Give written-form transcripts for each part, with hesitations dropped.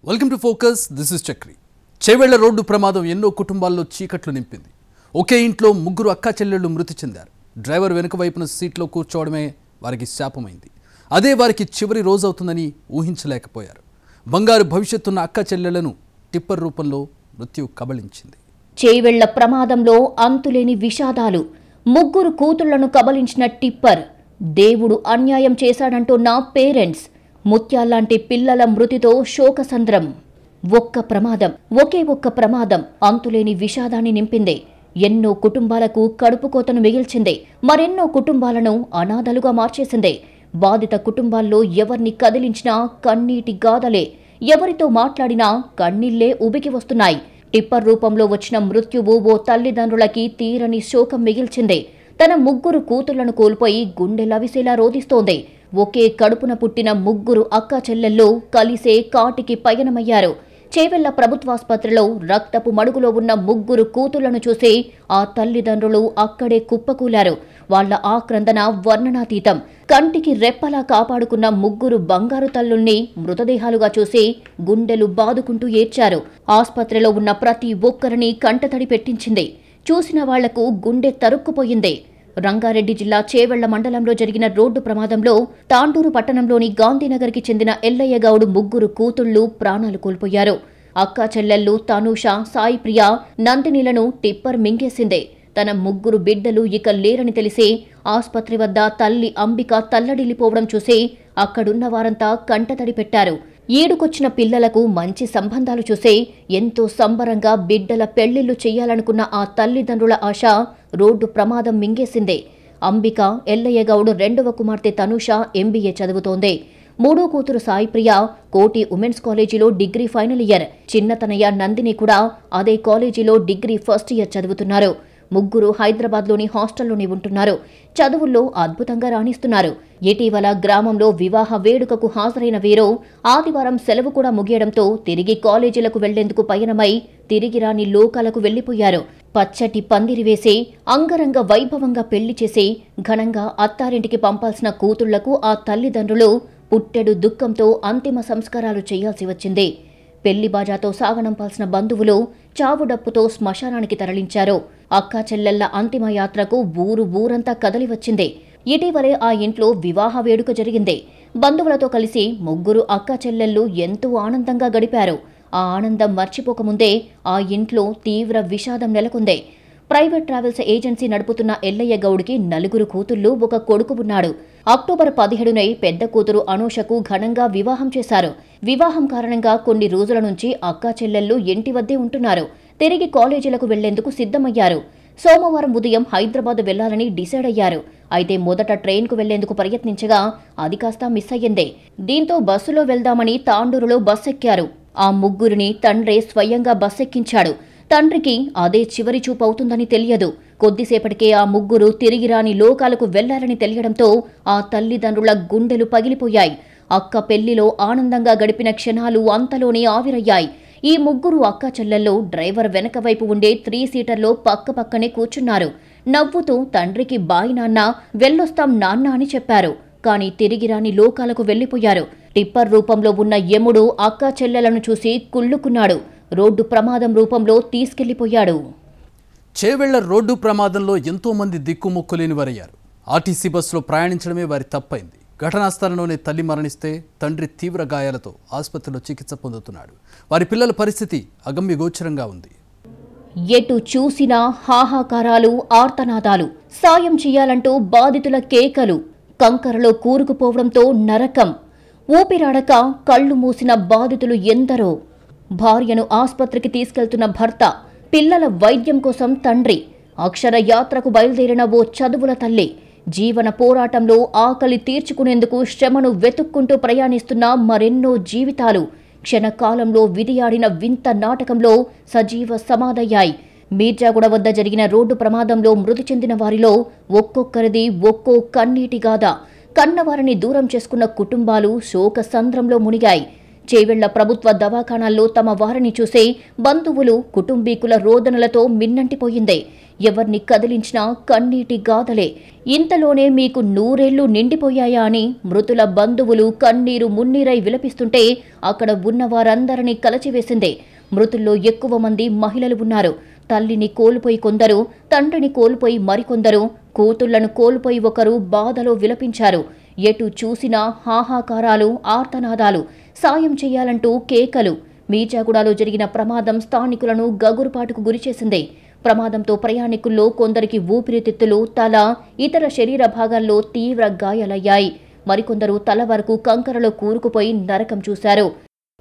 Welcome to focus. This is Chakri. Chevella road ప్రమాదం ఎన్నో కుటుంబాల్లో చీకట్లు నింపింది. ఒకే ఇంట్లో ముగ్గురు అక్కా చెల్లెళ్లు మృతి చెందారు. డ్రైవర్ వెనుక వైపున సీట్లో కూర్చోవడమే వారికి శాపమైంది. అదే వారికి చివరి రోజు అవుతుందని ఊహించలేకపోయారు. బంగారు భవిష్యత్తున్న అక్కా చెల్లెళ్లను టిప్పర్ రూపంలో మృత్యు కబళించింది. చేవెళ్ల ప్రమాదంలో అంతులేని విషాదాలు. ముగ్గురు కూతుళ్లను కబలించిన టిప్పర్. దేవుడు అన్యాయం చేశాడంటున్న పేరెంట్స్. ముత్యాల్లాంటి పిల్లల మృతితో శోకసంద్రం. ఒకే ఒక్క ప్రమాదం అంతులేని విషాదాన్ని నింపింది. ఎన్నో కుటుంబాలకు కడుపుకోతను మిగిల్చింది. మరెన్నో కుటుంబాలను అనాథలుగా మార్చేసింది. బాధిత కుటుంబాల్లో ఎవరిని కదిలించినా కన్నీటి గాథలే. ఎవరితో మాట్లాడినా కన్నీళ్లే ఉబికి వస్తున్నాయి. టిప్పర్ రూపంలో వచ్చిన మృత్యువు ఓ తల్లిదండ్రులకి తీరని శోకం మిగిల్చింది. తన ముగ్గురు కూతుళ్లను కోల్పోయి గుండె లవిసేలా రోధిస్తోంది. ఒకే కడుపున పుట్టిన ముగ్గురు అక్కా చెల్లెళ్ళు కలిసే కాటికి పయనమయ్యారు. చేవెళ్ల ప్రభుత్వాసుపత్రిలో రక్తపు మడుగులో ఉన్న ముగ్గురు కూతుళ్లను చూసి ఆ తల్లిదండ్రులు అక్కడే కుప్పకూలారు. వాళ్ల ఆక్రందన వర్ణనాతీతం. కంటికి రెప్పలా కాపాడుకున్న ముగ్గురు బంగారు తల్లుల్ని మృతదేహాలుగా చూసి గుండెలు బాదుకుంటూ ఏడ్చారు. ఆస్పత్రిలో ఉన్న ప్రతి ఒక్కరిని కంటతడి పెట్టించింది. చూసిన వాళ్లకు గుండె తరుక్కుపోయింది. రంగారెడ్డి జిల్లా చేవెళ్ల మండలంలో జరిగిన రోడ్డు ప్రమాదంలో తాండూరు పట్టణంలోని గాంధీనగర్కి చెందిన ఎల్లయ్య గౌడ్ ముగ్గురు కూతుళ్లు ప్రాణాలు కోల్పోయారు. అక్కా చెల్లెళ్లు తనూష, సాయిప్రియ, నందినిలను టిప్పర్ మింగేసింది. తన ముగ్గురు బిడ్డలు ఇక లేరని తెలిసి ఆస్పత్రి వద్ద తల్లి అంబిక తల్లడిల్లిపోవడం చూసి అక్కడున్న వారంతా కంటతడి పెట్టారు. ఈడుకొచ్చిన పిల్లలకు మంచి సంబంధాలు చూసి ఎంతో సంబరంగా బిడ్డల పెళ్లిళ్లు చెయ్యాలనుకున్న ఆ తల్లిదండ్రుల ఆశ రోడ్డు ప్రమాదం మింగేసింది. అంబిక, ఎల్లయ్య గౌడ్ రెండవ కుమార్తె తనూష ఎంబీఏ చదువుతోంది. మూడో కూతురు సాయిప్రియ కోటి ఉమెన్స్ కాలేజీలో డిగ్రీ ఫైనల్ ఇయర్. చిన్నతనయ్య నందిని కూడా అదే కాలేజీలో డిగ్రీ ఫస్ట్ ఇయర్ చదువుతున్నారు. ముగ్గురు హైదరాబాద్లోని హాస్టల్లోనే ఉంటున్నారు. చదువుల్లో అద్భుతంగా రాణిస్తున్నారు. ఇటీవల గ్రామంలో వివాహ వేడుకకు హాజరైన వీరు ఆదివారం సెలవు కూడా ముగియడంతో తిరిగి కాలేజీలకు వెళ్లేందుకు పయనమై తిరిగి రాని లోకాలకు వెళ్లిపోయారు. పచ్చటి పందిరి వేసి అంగరంగ వైభవంగా పెళ్లి చేసి ఘనంగా అత్తారింటికి పంపాల్సిన కూతుళ్లకు ఆ తల్లిదండ్రులు పుట్టెడు దుఃఖంతో అంతిమ సంస్కారాలు చేయాల్సి వచ్చింది. పెళ్లి బాజాతో సాగనంపాల్సిన బంధువులు చావుడప్పుతో శ్మశానానికి తరలించారు. అక్కా చెల్లెళ్ల అంతిమ యాత్రకు ఊరంతా కదలి వచ్చింది. ఇటీవలే ఆ ఇంట్లో వివాహ వేడుక జరిగింది. బంధువులతో కలిసి ముగ్గురు అక్కా చెల్లెళ్లు ఎంతో ఆనందంగా గడిపారు. ఆ ఆనందం మర్చిపోకముందే ఆ ఇంట్లో తీవ్ర విషాదం నెలకొంది. ప్రైవేట్ ట్రావెల్స్ ఏజెన్సీ నడుపుతున్న ఎల్లయ్య గౌడ్కి 4 కూతుళ్లు, 1 కొడుకు ఉన్నాడు. అక్టోబర్ 17న పెద్ద కూతురు అనూషకు ఘనంగా వివాహం చేశారు. వివాహం కారణంగా కొన్ని రోజుల నుంచి అక్కా చెల్లెళ్లు ఇంటి వద్దే ఉంటున్నారు. తిరిగి కాలేజీలకు వెళ్లేందుకు సిద్ధమయ్యారు. సోమవారం ఉదయం హైదరాబాద్ వెళ్లాలని డిసైడ్ అయ్యారు. అయితే మొదట ట్రైన్కు వెళ్లేందుకు ప్రయత్నించగా అది కాస్త మిస్ అయ్యింది. దీంతో బస్సులో వెళ్దామని తాండూరులో బస్సెక్కారు. ఆ ముగ్గురిని తండ్రే స్వయంగా బస్సెక్కించాడు. తండ్రికి అదే చివరి చూపు అవుతుందని తెలియదు. కొద్దిసేపటికే ఆ ముగ్గురు తిరిగి రాని లోకాలకు వెళ్లారని తెలియడంతో ఆ తల్లిదండ్రుల గుండెలు పగిలిపోయాయి. అక్క పెళ్లిలో ఆనందంగా గడిపిన క్షణాలు అంతలోనే ఆవిరయ్యాయి. ఈ ముగ్గురు అక్కా చెల్లెళ్ళు డ్రైవర్ వెనక వైపు ఉండే 3 సీటర్లో పక్కపక్కనే కూర్చున్నారు. నవ్వుతూ తండ్రికి బాయ్ నాన్న, వెళ్ళొస్తాం నాన్న అని చెప్పారు. కానీ తిరిగి రాని లోకాలకు వెళ్లిపోయారు. టిప్పర్ రూపంలో ఉన్న యముడు అక్కా చెల్లెలను చూసి కుళ్ళుకున్నాడు. రోడ్డు ప్రమాదం రూపంలో తీసుకెళ్లిపోయాడు. చేవెళ్ల రోడ్డు ప్రమాదంలో ఎంతో మంది దిక్కుమొక్కులేని వారయ్యారు. ఆర్టీసీ బస్సులో ప్రయాణించడమే వారి తప్పైంది. ఘటనా స్థలంలోనే తల్లి మరణిస్తే తండ్రి తీవ్ర గాయాలతో ఆసుపత్రిలో చికిత్స పొందుతున్నాడు. వారి పిల్లల పరిస్థితి అగమ్యగోచరంగా ఉంది. ఎటు చూసినా హాహాకారాలు, ఆర్తనాదాలు. సాయం చేయాలంటూ బాధితుల కేకలు. కంకరలో కూరుకుపోవడంతో నరకం. ఊపిరాడక కళ్లు మూసిన బాధితులు ఎందరో. భార్యను ఆస్పత్రికి తీసుకెళ్తున్న భర్త, పిల్లల వైద్యం కోసం తండ్రి, అక్షర యాత్రకు బయలుదేరిన ఓ చదువుల తల్లి, జీవన పోరాటంలో ఆకలి తీర్చుకునేందుకు శ్రమను వెతుక్కుంటూ ప్రయాణిస్తున్న మరెన్నో జీవితాలు క్షణకాలంలో విధియాడిన వింత నాటకంలో సజీవ సమాధయ్యాయి. మీర్జాగూడ వద్ద జరిగిన రోడ్డు ప్రమాదంలో మృతి చెందిన వారిలో ఒక్కొక్కరిది ఒక్కో కన్నీటి గాథ. కన్నవారిని దూరం చేసుకున్న కుటుంబాలు శోక సంద్రంలో మునిగాయి. చేవెళ్ల ప్రభుత్వ దవాఖానాల్లో తమ వారిని చూసే బంధువులు కుటుంబీకుల రోదనలతో మిన్నంటిపోయింది. ఎవర్ని కదిలించినా కన్నీటి గాథలే. ఇంతలోనే మీకు 100 ఏళ్లు నిండిపోయాయా అని మృతుల బంధువులు కన్నీరు మున్నీరై విలపిస్తుంటే అక్కడ ఉన్న వారందరినీ కలచివేసింది. మృతుల్లో ఎక్కువ మంది మహిళలు ఉన్నారు. తల్లిని కోల్పోయి కొందరు, తండ్రిని కోల్పోయి మరికొందరు, కూతుళ్లను కోల్పోయి ఒకరు బాధలో విలపించారు. ఎటు చూసినా హాహాకారాలు, ఆర్తనాదాలు, సాయం చేయాలంటూ కేకలు. మీర్జాగూడలో జరిగిన ప్రమాదం స్థానికులను గగురుపాటుకు గురిచేసింది. ప్రమాదంతో ప్రయాణికుల్లో కొందరికి ఊపిరితిత్తులు, తల, ఇతర శరీర భాగాల్లో తీవ్ర గాయాలయ్యాయి. మరికొందరు తల వరకు కంకరలో కూరుకుపోయి నరకం చూశారు.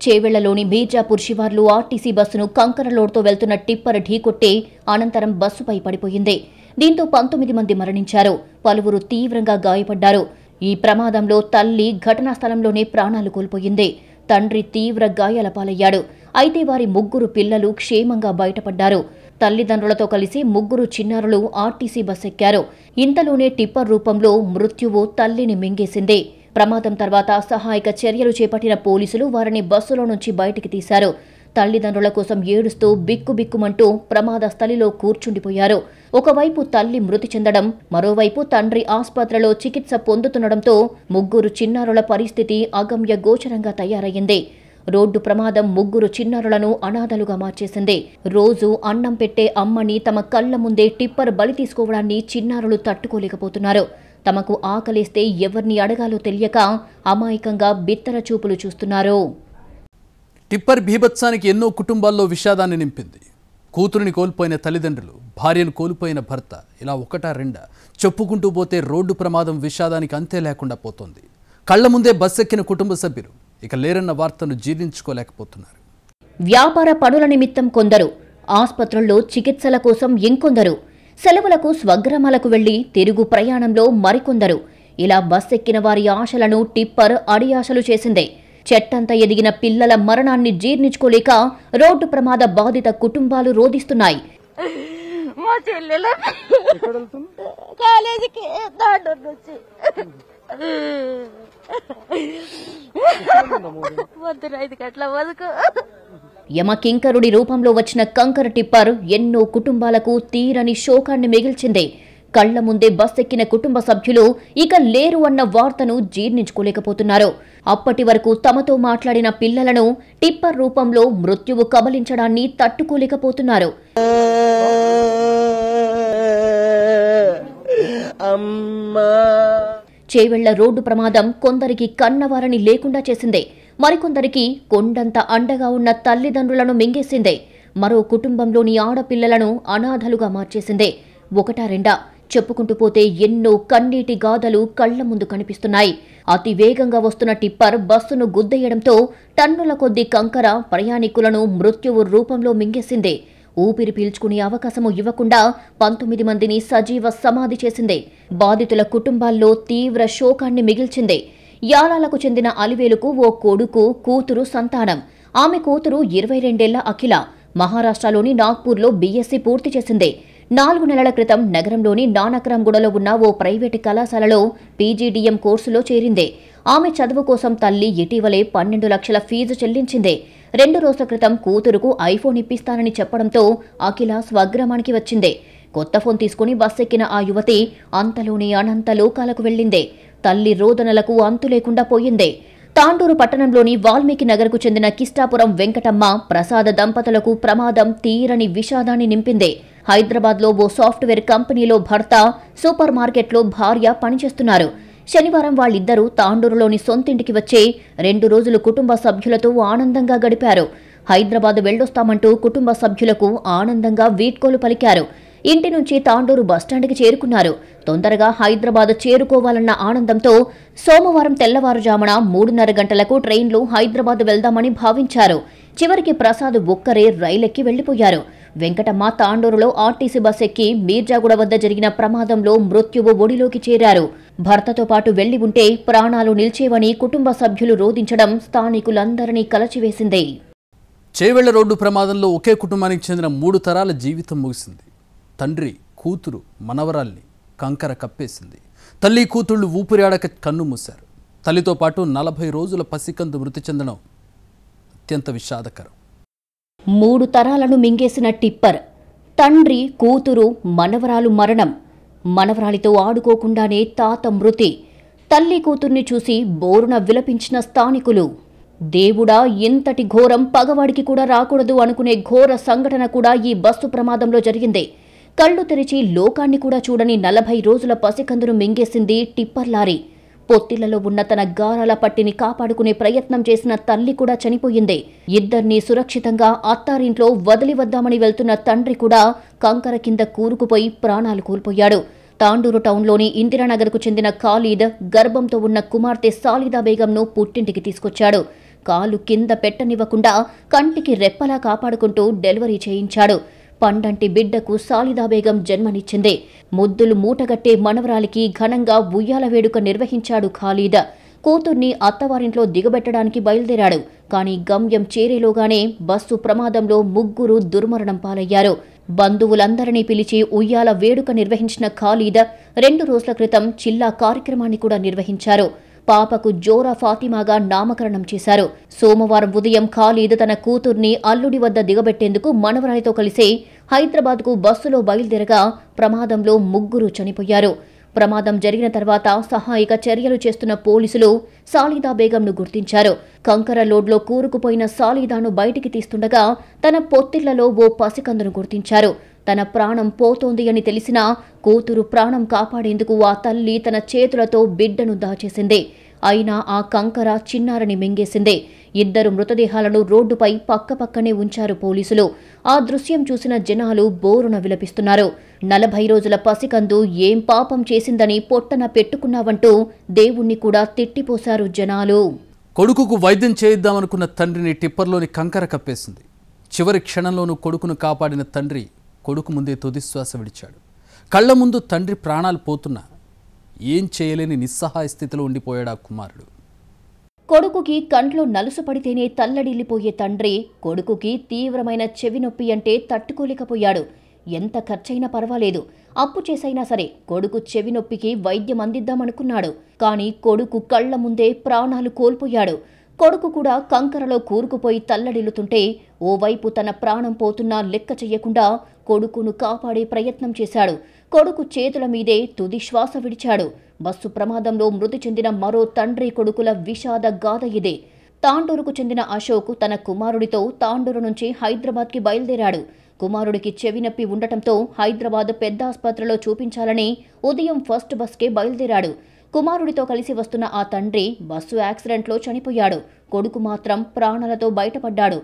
చేవెళ్లలోని మీర్జాపూర్ శివార్లు ఆర్టీసీ బస్సును కంకర లోడ్తో వెళ్తున్న టిప్పర్ ఢీకొట్టి అనంతరం బస్సుపై పడిపోయింది. దీంతో 19 మంది మరణించారు. పలువురు తీవ్రంగా గాయపడ్డారు. ఈ ప్రమాదంలో తల్లి ఘటనా స్థలంలోనే ప్రాణాలు కోల్పోయింది. తండ్రి తీవ్ర గాయాల పాలయ్యాడు. అయితే వారి 3 పిల్లలు క్షేమంగా బయటపడ్డారు. తల్లిదండ్రులతో కలిసి 3 చిన్నారులు ఆర్టీసీ బస్ ఎక్కారు. ఇంతలోనే టిప్పర్ రూపంలో మృత్యువు తల్లిని మింగేసింది. ప్రమాదం తర్వాత సహాయక చర్యలు చేపట్టిన పోలీసులు వారిని బస్సులో నుంచి బయటికి తీశారు. తల్లిదండ్రుల కోసం ఏడుస్తూ బిక్కుబిక్కుమంటూ ప్రమాద స్థలిలో కూర్చుండిపోయారు. ఒకవైపు తల్లి మృతి చెందడం, మరోవైపు తండ్రి ఆస్పత్రిలో చికిత్స పొందుతుండటంతో 3 చిన్నారుల పరిస్థితి అగమ్య గోచరంగా తయారయ్యింది. రోడ్డు ప్రమాదం 3 చిన్నారులను అనాథలుగా మార్చేసింది. రోజు అన్నం పెట్టే అమ్మని తమ కళ్ల ముందే టిప్పర్ బలి తీసుకోవడాన్ని చిన్నారులు తట్టుకోలేకపోతున్నారు. తమకు ఆకలేస్తే ఎవరిని అడగాలో తెలియక అమాయకంగా బిత్తర చూపులు చూస్తున్నారు. టిప్పర్ బీభత్సానికి ఎన్నో కుటుంబాల్లో విషాదాన్ని నింపింది. కూతురిని కోల్పోయిన తల్లిదండ్రులు, భార్యను కోల్పోయిన భర్త, ఇలా ఒకటా రెండా చెప్పుకుంటూ పోతే రోడ్డు ప్రమాదం విషాదానికి అంతే లేకుండా పోతోంది. కళ్ల ముందే బస్ ఎక్కిన కుటుంబ సభ్యులు ఇక లేరన్న వార్తను జీర్ణించుకోలేకపోతున్నారు. వ్యాపార పనుల నిమిత్తం కొందరు, ఆస్పత్రుల్లో చికిత్సల కోసం ఇంకొందరు, సెలవులకు స్వగ్రామాలకు వెళ్లి తిరుగు ప్రయాణంలో మరికొందరు. ఇలా బస్ ఎక్కిన వారి ఆశలను టిప్పర్ అడియాశలు చేసిందే. చెట్టంత ఎదిగిన పిల్లల మరణాన్ని జీర్ణించుకోలేక రోడ్డు ప్రమాద బాధిత కుటుంబాలు రోదిస్తున్నాయి. మా చెల్లెల కాలేజీకి దాండొచ్చి పొద్దున 5 గంటల వరకు యమకింకరుడి రూపంలో వచ్చిన కంకర టిప్పర్ ఎన్నో కుటుంబాలకు తీరని శోకాన్ని మిగిల్చింది. కళ్ల ముందే బస్ ఎక్కిన కుటుంబ సభ్యులు ఇక లేరు అన్న వార్తను జీర్ణించుకోలేకపోతున్నారు. అప్పటి వరకు తమతో మాట్లాడిన పిల్లలను టిప్పర్ రూపంలో మృత్యువు కబలించడాన్ని తట్టుకోలేకపోతున్నారు. చేవెళ్ల రోడ్డు ప్రమాదం కొందరికి కన్నవారని లేకుండా చేసింది. మరికొందరికి కొండంత అండగా ఉన్న తల్లిదండ్రులను మింగేసింది. మరో కుటుంబంలోని ఆడపిల్లలను అనాథలుగా మార్చేసింది. ఒకటా రెండా చెప్పుకుంటూ పోతే ఎన్నో కన్నీటి గాథలు కళ్ల ముందు కనిపిస్తున్నాయి. అతి వేగంగా వస్తున్న టిప్పర్ బస్సును గుద్దేయడంతో టన్నుల కొద్దీ కంకర ప్రయాణికులను మృత్యువు రూపంలో మింగేసింది. ఊపిరి పీల్చుకునే అవకాశము ఇవ్వకుండా 19 మందిని సజీవ సమాధి చేసింది. బాధితుల కుటుంబాల్లో తీవ్ర శోకాన్ని మిగిల్చింది. యాలాలకు చెందిన అలివేలుకు ఓ కొడుకు, కూతురు సంతానం. ఆమె కూతురు 22 ఏళ్ల అఖిల మహారాష్ట్రలోని నాగ్పూర్లో బీఎస్సీ పూర్తి చేసింది. 4 నెలల క్రితం నగరంలోని నానక్రామ్గూడలో ఉన్న ఓ ప్రైవేటు కళాశాలలో పీజీడీఎం కోర్సులో చేరింది. ఆమె చదువు కోసం తల్లి ఇటీవలే 12 లక్షల ఫీజు చెల్లించింది. 2 రోజుల క్రితం కూతురుకు ఐఫోన్ ఇప్పిస్తానని చెప్పడంతో అఖిల స్వగ్రామానికి వచ్చింది. కొత్త ఫోన్ తీసుకుని బస్ ఎక్కిన ఆ యువతి అంతలోనే అనంత లోకాలకు వెళ్లింది. తల్లి రోదనలకు అంతు లేకుండా పోయింది. తాండూరు పట్టణంలోని వాల్మీకి నగర్కు చెందిన కిష్టాపురం వెంకటమ్మ, ప్రసాద దంపతులకు ప్రమాదం తీరని విషాదాన్ని నింపింది. హైదరాబాద్లో ఓ సాఫ్ట్వేర్ కంపెనీలో భర్త, సూపర్ మార్కెట్లో భార్య పనిచేస్తున్నారు. శనివారం వాళ్ళిద్దరూ తాండూరులోని సొంతింటికి వచ్చే 2 రోజులు కుటుంబ సభ్యులతో ఆనందంగా గడిపారు. హైదరాబాద్ వెళ్లొస్తామంటూ కుటుంబ సభ్యులకు ఆనందంగా వీడ్కోలు పలికారు. ఇంటి నుంచి తాండూరు బస్టాండ్కి చేరుకున్నారు. తొందరగా హైదరాబాద్ చేరుకోవాలన్న ఆనందంతో సోమవారం తెల్లవారుజామున 3:30 గంటలకు ట్రైన్లో హైదరాబాద్ వెళ్దామని భావించారు. చివరికి ప్రసాద్ ఒక్కరే రైలెక్కి వెళ్లిపోయారు. వెంకటమ్మ తాండూరులో ఆర్టీసీ బస్ ఎక్కి మీర్జాగూడ వద్ద జరిగిన ప్రమాదంలో మృత్యువు ఒడిలోకి చేరారు. భర్తతో పాటు వెళ్లి ఉంటే ప్రాణాలు నిలిచేవని కుటుంబ సభ్యులు రోదించడం స్థానికులందరినీ కలచివేసింది. చేవెళ్ల రోడ్డు ప్రమాదంలో ఒకే కుటుంబానికి చెందిన 3 తరాల జీవితం ముగిసింది. తండ్రి, కూతురు, మనవరాల్ని కంకర కప్పేసింది. తల్లి, కూతుళ్లు ఊపిరి ఆడక కన్ను మూశారు. తల్లితో పాటు 40 రోజుల పసికందు మృతి చెందడం అత్యంత విషాదకరం. 3 తరాలను మింగేసిన టిప్పర్. తండ్రి, కూతురు, మనవరాలు మరణం. మనవరాలితో ఆడుకోకుండానే తాత మృతి. తల్లి కూతుర్ని చూసి బోరున విలపించిన స్థానికులు. దేవుడా, ఇంతటి ఘోరం పగవాడికి కూడా రాకూడదు అనుకునే ఘోర సంఘటన కూడా ఈ బస్సు ప్రమాదంలో జరిగింది. కళ్ళు తెరిచి లోకాన్ని కూడా చూడని 40 రోజుల పసికందును మింగేసింది టిప్పర్ లారీ. పొత్తిళ్లలో ఉన్న తన గారాల పట్టిని కాపాడుకునే ప్రయత్నం చేసిన తల్లి కూడా చనిపోయింది. ఇద్దరినీ సురక్షితంగా అత్తారింట్లో వదిలివద్దామని వెళ్తున్న తండ్రి కూడా కంకర కింద కూరుకుపోయి ప్రాణాలు కోల్పోయాడు. తాండూరు టౌన్లోని ఇందిరానగర్కు చెందిన ఖాలీద్ గర్భంతో ఉన్న కుమార్తె సాలిదా బేగంను పుట్టింటికి తీసుకొచ్చాడు. కాలు కింద పెట్టనివ్వకుండా కంటికి రెప్పలా కాపాడుకుంటూ డెలివరీ చేయించాడు. పండంటి బిడ్డకు సాలిదా బేగం జన్మనిచ్చింది. ముద్దులు మూటగట్టే మనవరాలికి ఘనంగా ఉయ్యాల వేడుక నిర్వహించాడు ఖాలీద్. కూతుర్ని అత్తవారింట్లో దిగబెట్టడానికి బయలుదేరాడు. కానీ గమ్యం చేరేలోగానే బస్సు ప్రమాదంలో 3 దుర్మరణం పాలయ్యారు. బంధువులందరినీ పిలిచి ఉయ్యాల వేడుక నిర్వహించిన ఖాలీద్ 2 రోజుల క్రితం చిల్లా కార్యక్రమాన్ని కూడా నిర్వహించారు. పాపకు జోరా ఫాతిమాగా నామకరణం చేశారు. సోమవారం ఉదయం ఖాలీద్ తన కూతుర్ని అల్లుడి వద్ద దిగబెట్టేందుకు మనవరాలితో కలిసి హైదరాబాద్కు బస్సులో బయలుదేరగా ప్రమాదంలో 3 చనిపోయారు. ప్రమాదం జరిగిన తర్వాత సహాయక చర్యలు చేస్తున్న పోలీసులు సాలిదా బేగంను గుర్తించారు. కంకర లోడ్లో కూరుకుపోయిన సాలిదాను బయటికి తీస్తుండగా తన పొత్తిళ్లలో ఓ పసికందును గుర్తించారు. తన ప్రాణం పోతోంది అని తెలిసినా కూతురు ప్రాణం కాపాడేందుకు ఆ తల్లి తన చేతులతో బిడ్డను దాచేసింది. అయినా ఆ కంకర చిన్నారని మింగేసింది. 2 మృతదేహాలను రోడ్డుపై పక్కపక్కనే ఉంచారు పోలీసులు. ఆ దృశ్యం చూసిన జనాలు బోరున విలపిస్తున్నారు. 40 రోజుల పసికందు ఏం పాపం చేసిందని పొట్టన పెట్టుకున్నావంటూ దేవుణ్ణి కూడా తిట్టిపోశారు జనాలు. కొడుకుకు వైద్యం చేయిద్దామనుకున్న తండ్రిని టిప్పర్లోని కంకర కప్పేసింది. చివరి క్షణంలోనూ కొడుకును కాపాడిన తండ్రి కొడుకు ముందే తుదిశ్వాస విడిచాడు. కళ్ల ముందు తండ్రి ప్రాణాలు పోతున్నా ఏం చేయలేని నిస్సహాయ స్థితిలో ఉండిపోయాడు ఆ కుమారుడు. కొడుకుకి కంట్లో నలుసు పడితేనే తల్లడిల్లిపోయే తండ్రి కొడుకుకి తీవ్రమైన చెవి నొప్పి అంటే తట్టుకోలేకపోయాడు. ఎంత ఖర్చైనా పర్వాలేదు, అప్పు చేసైనా సరే కొడుకు చెవి నొప్పికి వైద్యం అందిద్దామనుకున్నాడు. కానీ కొడుకు కళ్ల ముందే ప్రాణాలు కోల్పోయాడు. కొడుకు కూడా కంకరలో కూరుకుపోయి తల్లడిల్లుతుంటే ఓవైపు తన ప్రాణం పోతున్నా లెక్క చెయ్యకుండా కొడుకును కాపాడే ప్రయత్నం చేశాడు. కొడుకు చేతుల మీదే తుది శ్వాస విడిచాడు. బస్సు ప్రమాదంలో మృతి చెందిన మరో తండ్రి కొడుకుల విషాద గాథ ఇదే. తాండూరుకు చెందిన అశోక్ తన కుమారుడితో తాండూరు నుంచి హైదరాబాద్కి బయలుదేరాడు. కుమారుడికి చెవినొప్పి ఉండటంతో హైదరాబాద్ పెద్ద ఆసుపత్రిలో చూపించాలని ఉదయం ఫస్ట్ బస్కే బయలుదేరాడు. కుమారుడితో కలిసి వస్తున్న ఆ తండ్రి బస్సు యాక్సిడెంట్లో చనిపోయాడు. కొడుకు మాత్రం ప్రాణాలతో బయటపడ్డాడు.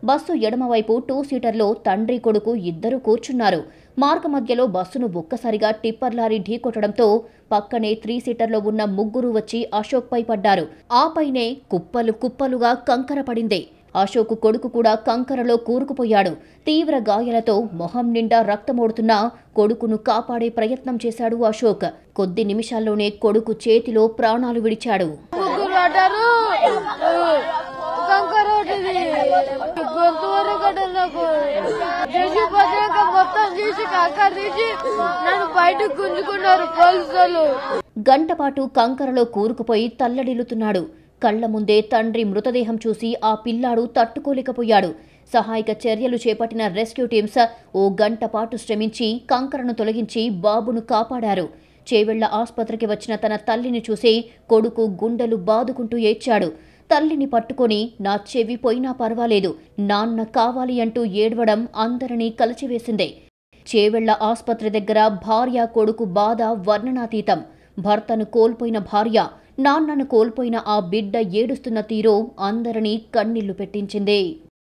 బస్సు ఎడమవైపు 2 సీటర్లో తండ్రి కొడుకు ఇద్దరు కూర్చున్నారు. మార్గ మధ్యలో బస్సును ఒక్కసారిగా టిప్పర్ లారీ ఢీకొట్టడంతో పక్కనే 3 సీటర్లో ఉన్న 3 వచ్చి అశోక్పై పడ్డారు. ఆపైనే కుప్పలు కుప్పలుగా కంకర పడింది. అశోక్ కొడుకు కూడా కంకరలో కూరుకుపోయాడు. తీవ్ర గాయాలతో మొహం నిండా రక్తమోడుతున్నా కొడుకును కాపాడే ప్రయత్నం చేశాడు అశోక్. కొద్ది నిమిషాల్లోనే కొడుకు చేతిలో ప్రాణాలు విడిచాడు. గంటపాటు కంకరలో కూరుకుపోయి తల్లడిల్లుతున్నాడు. కళ్ల ముందే తండ్రి మృతదేహం చూసి ఆ పిల్లాడు తట్టుకోలేకపోయాడు. సహాయక చర్యలు చేపట్టిన రెస్క్యూ టీమ్స్ ఓ గంట పాటు శ్రమించి కంకరను తొలగించి బాబును కాపాడారు. చేవెళ్ల ఆసుపత్రికి వచ్చిన తన తల్లిని చూసి కొడుకు గుండెలు బాదుకుంటూ ఏడ్చాడు. తల్లిని పట్టుకొని నా చెవి పోయినా పర్వాలేదు, నాన్న కావాలి అంటూ ఏడవడం అందరినీ కలచివేసింది. చేవెళ్ల ఆసుపత్రి దగ్గర భార్య కొడుకు బాధ వర్ణనాతీతం. భర్తను కోల్పోయిన భార్య, నాన్నను కోల్పోయిన ఆ బిడ్డ ఏడుస్తున్న తీరు అందరినీ కన్నీళ్లు పెట్టించింది.